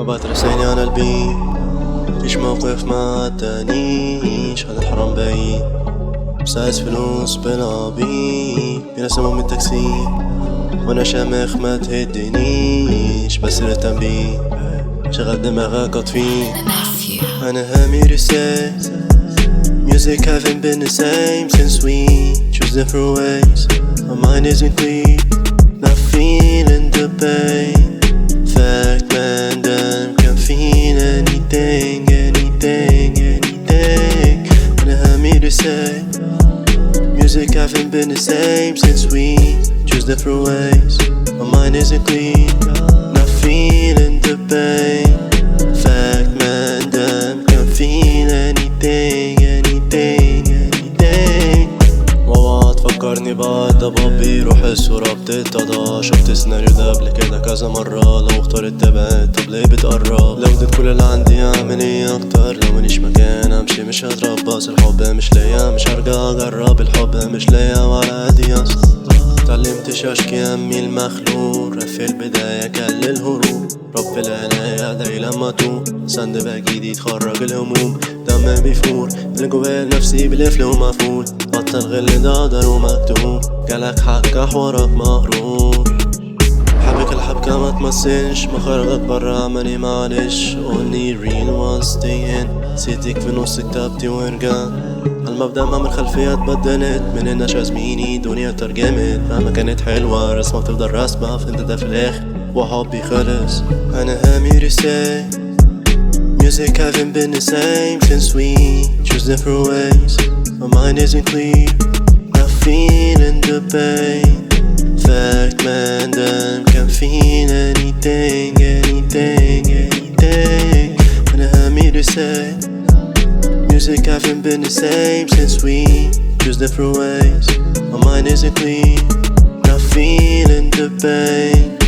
ما بترس عيني على البيت، مفيش موقف ما عدانيش، هذا الحرام بعيد، مش عايز فلوس بالعبيط، في ناس من التاكسي وانا شامخ ما تهدنيش، بس التنبيه شغل دماغك اطفيه. انا هامي رسالة music haven't been the same since we choose different ways. My mind isn't clear, not feeling the pain. Fact man, damn, can feel anything, anything, anything. أنا هامي رسالة music haven't been the same since we choose different ways. My mind isn't clear, not feeling the pain. Fact man, damn, can feel anything, anything, anything. مواد فكرني بعد بابي روح الصورة بتتضى، شفت سيناريو ده قبل كده كذا مرة، لو اخترت تبعد طب ليه بتقرب؟ لو اديت كل اللي عندي اعمل ايه اكتر؟ لو ماليش مكان امشي مش هتربص، الحب مش ليا مش هرجع اجرب، الحب مش ليا ولا قدي اصلا. متعلمتش اشكي همي المخلوق، في البداية كان للهروب، رب العناية ادعي لما توب، سند باجيدي تخرج الهموم، دم بيفور اللي جوايا نفسي بلفل ومفول، بطل غل ده قدر ومكتوب، جالك حق حوارك مهروب. حبك الحبكة ما تمثلش، مخرجك برا عملي معلش، only real one stay in، نسيتك في نص كتابتي ورجعت، المبدأ ما من الخلفية اتبدلت، من النشا زميني دنيا ترجمت، مهما كانت حلوة رسمة بتفضل رسمة، فانت ده في الاخر وحبي خلص. أنا هامي رسالة music haven't been the same since we choose different ways. My mind isn't clear, not feeling the pain. Fact man, damn, can feel anything, anything, anything. أنا هامي رسالة music haven't been the same since we choose different ways. My mind isn't clear, not feeling the pain.